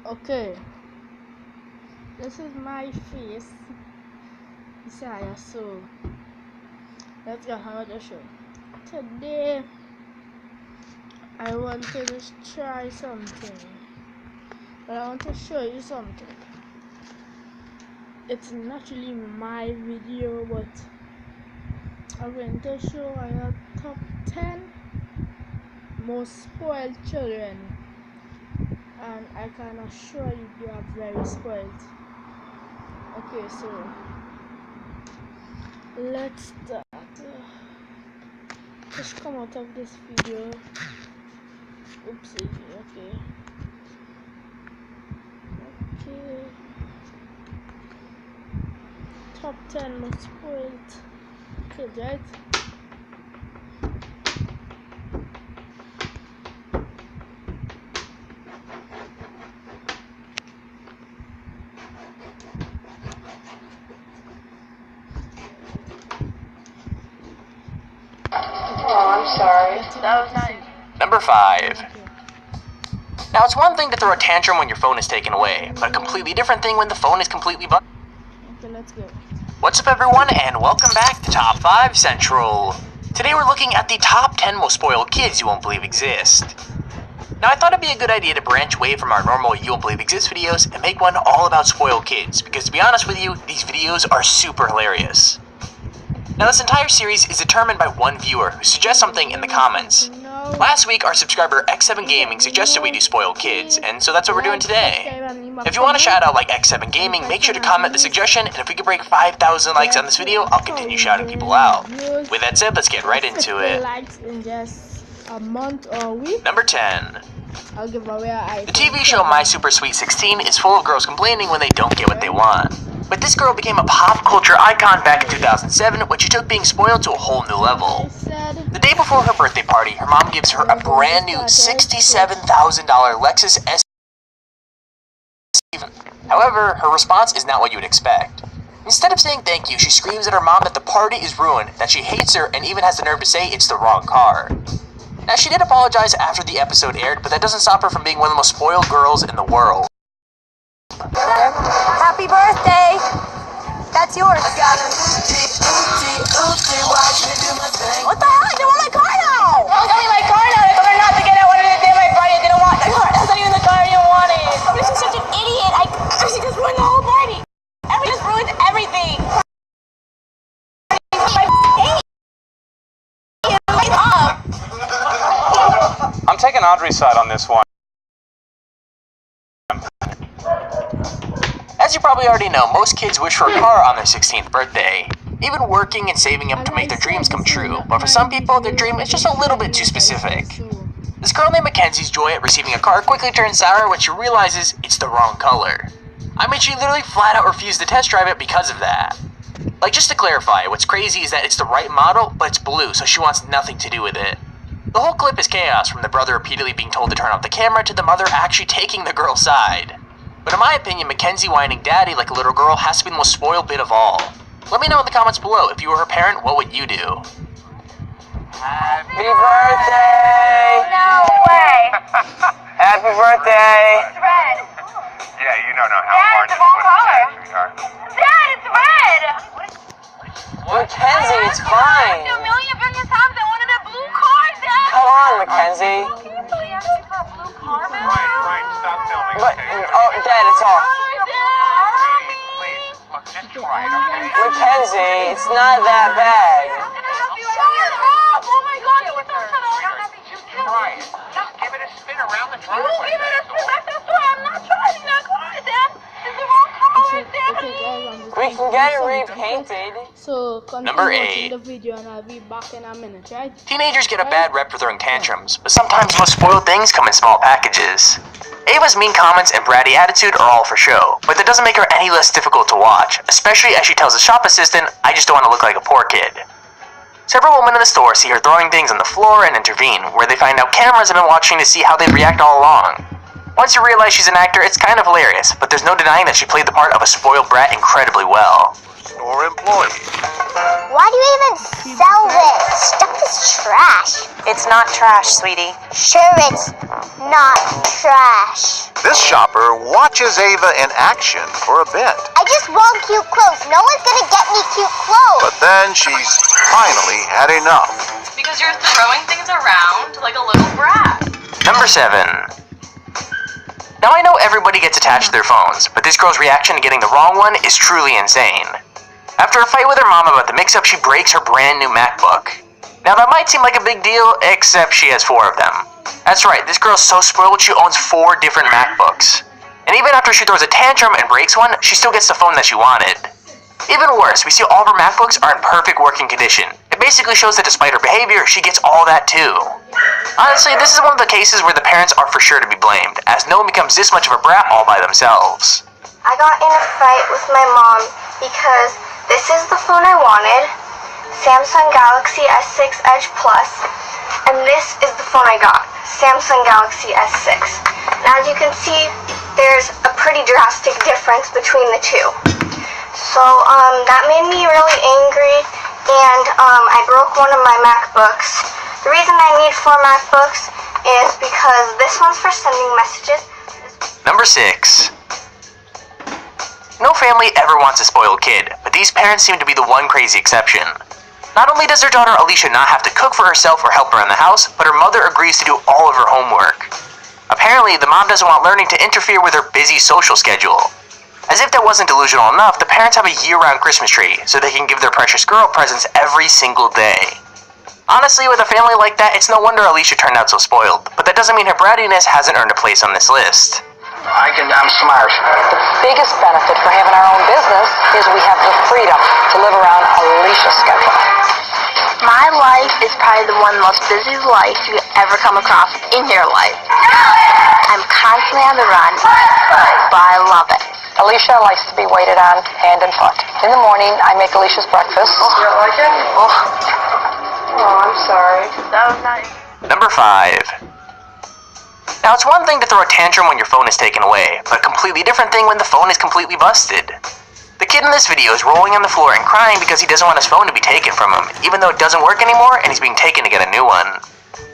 Okay, this is my face, Isaiah. So let's get on with the show. Today I want to just try something, but I want to show you something. It's not really my video, but I'm going to show you top 10 most spoiled children, and I can assure you they are very spoiled. Okay, so let's start. Just come out of this video. Oopsie. Okay. Top 10 most spoiled kids, right? Sorry. That was nice. Number 5. Now, it's one thing to throw a tantrum when your phone is taken away, but a completely different thing when the phone is completely busted. Okay, let's go. What's up, everyone, and welcome back to Top 5 Central. Today we're looking at the top 10 most spoiled kids you won't believe exist. Now, I thought it'd be a good idea to branch away from our normal You Won't Believe Exist videos and make one all about spoiled kids, because to be honest with you, these videos are super hilarious. Now, this entire series is determined by one viewer who suggests something in the comments. Last week, our subscriber X7 Gaming suggested we do spoiled kids, and so that's what we're doing today. If you want a shout out like X7 Gaming, make sure to comment the suggestion, and if we can break 5,000 likes on this video, I'll continue shouting people out. With that said, let's get right into it. A month or a week. Number 10. I'll give away an iPhone. The TV show My Super Sweet 16 is full of girls complaining when they don't get what they want. But this girl became a pop culture icon back in 2007 when she took being spoiled to a whole new level. The day before her birthday party, her mom gives her a brand new $67,000 Lexus S. However, her response is not what you would expect. Instead of saying thank you, she screams at her mom that the party is ruined, that she hates her, and even has the nerve to say it's the wrong car. Now, she did apologize after the episode aired, but that doesn't stop her from being one of the most spoiled girls in the world. Happy birthday! That's yours. What the hell? I don't want my car now! Don't tell me my car now! I told her not to get it. What did it do? My buddy didn't want the car. That's not even the car you wanted. She's such an idiot. She just ruined the whole party. And we just ruined everything. I'm taking Audrey's side on this one. As you probably already know, most kids wish for a car on their 16th birthday, even working and saving up to make their dreams come true, but for some people, their dream is just a little bit too specific. This girl named Mackenzie's joy at receiving a car quickly turns sour when she realizes it's the wrong color. I mean, she literally flat out refused to test drive it because of that. Like, just to clarify, what's crazy is that it's the right model, but it's blue, so she wants nothing to do with it. The whole clip is chaos, from the brother repeatedly being told to turn off the camera to the mother actually taking the girl's side. But in my opinion, Mackenzie whining daddy like a little girl has to be the most spoiled bit of all. Let me know in the comments below, if you were her parent, what would you do? Happy birthday! No way! Happy birthday! It's red. Yeah, you don't know how Dad, hard it's the this wrong was color. to sweetheart. Dad, it's red! Mackenzie, it's fine! A million business times I wanted a blue car, Dad! Come on, Mackenzie! Can you believe you asked me for a blue car, man? Ryan, stop filming, But, okay? oh, Dad, it's off. Please, look, just try it, okay? Mackenzie, it's not that bad. Shut up! Oh my God, you don't shut up! Just try it. Just give it a spin around the You driveway. give it a spin back to the store. I'm not driving that car, Dad. It's the wrong color, Daddy. We can get it repainted. So continue Number watching 8. the video and I'll be back in a minute, right? Teenagers get a bad rep for throwing tantrums, but sometimes most spoiled things come in small packages. Ava's mean comments and bratty attitude are all for show, but that doesn't make her any less difficult to watch, especially as she tells the shop assistant, I just don't want to look like a poor kid. Several women in the store see her throwing things on the floor and intervene, where they find out cameras have been watching to see how they react all along. Once you realize she's an actor, it's kind of hilarious, but there's no denying that she played the part of a spoiled brat incredibly well. or employee. Why do you even sell this? Stuff is trash. It's not trash, sweetie. Sure, it's not trash. This shopper watches Ava in action for a bit. I just want cute clothes. No one's gonna get me cute clothes. But then she's finally had enough. Because you're throwing things around like a little brat. Number 7. Now I know everybody gets attached to their phones, but this girl's reaction to getting the wrong one is truly insane. After a fight with her mom about the mix-up, she breaks her brand new MacBook. Now that might seem like a big deal, except she has 4 of them. That's right, this girl's so spoiled she owns 4 different MacBooks. And even after she throws a tantrum and breaks one, she still gets the phone that she wanted. Even worse, we see all of her MacBooks are in perfect working condition. It basically shows that despite her behavior, she gets all that too. Honestly, this is one of the cases where the parents are for sure to be blamed, as no one becomes this much of a brat all by themselves. I got in a fight with my mom because this is the phone I wanted, Samsung Galaxy S6 Edge Plus, and this is the phone I got, Samsung Galaxy S6. And as you can see, there's a pretty drastic difference between the two. So that made me really angry, and I broke one of my MacBooks. The reason I need 4 MacBooks is because this one's for sending messages. Number 6. No family ever wants a spoiled kid, but these parents seem to be the one crazy exception. Not only does their daughter Alicia not have to cook for herself or help around the house, but her mother agrees to do all of her homework. Apparently, the mom doesn't want learning to interfere with her busy social schedule. As if that wasn't delusional enough, the parents have a year-round Christmas tree, so they can give their precious girl presents every single day. Honestly, with a family like that, it's no wonder Alicia turned out so spoiled, but that doesn't mean her brattiness hasn't earned a place on this list. I'm smart. The biggest benefit for having our own business is we have the freedom to live around Alicia's schedule. My life is probably the one most busy life you ever come across in your life. I'm constantly on the run, but I love it. Alicia likes to be waited on hand and foot. In the morning, I make Alicia's breakfast. You don't like it? Oh, I'm sorry. That was nice. Number 5. Now, it's one thing to throw a tantrum when your phone is taken away, but a completely different thing when the phone is completely busted. The kid in this video is rolling on the floor and crying because he doesn't want his phone to be taken from him, even though it doesn't work anymore and he's being taken to get a new one.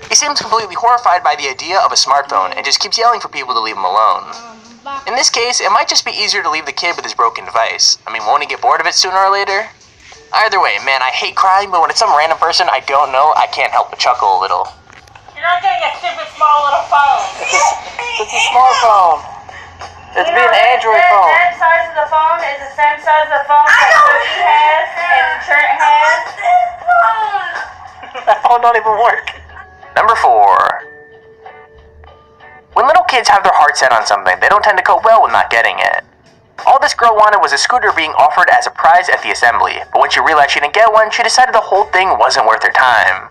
He seems completely horrified by the idea of a smartphone and just keeps yelling for people to leave him alone. In this case, it might just be easier to leave the kid with his broken device. I mean, won't he get bored of it sooner or later? Either way, man, I hate crying, but when it's some random person I don't know, I can't help but chuckle a little. You're not getting a stupid small little phone. It's a smartphone. It's be an Android phone. That size of the phone is the same size of the phone that Cookie has and Trent has. That phone don't even work. Number 4. When little kids have their heart set on something, they don't tend to cope well with not getting it. All this girl wanted was a scooter being offered as a prize at the assembly, but when she realized she didn't get one, she decided the whole thing wasn't worth her time.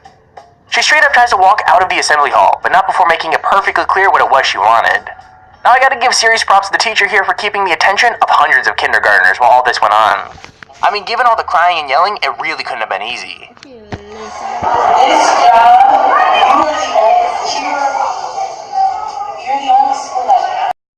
She straight up tries to walk out of the assembly hall, but not before making it perfectly clear what it was she wanted. Now I gotta give serious props to the teacher here for keeping the attention of hundreds of kindergartners while all this went on. I mean, given all the crying and yelling, it really couldn't have been easy.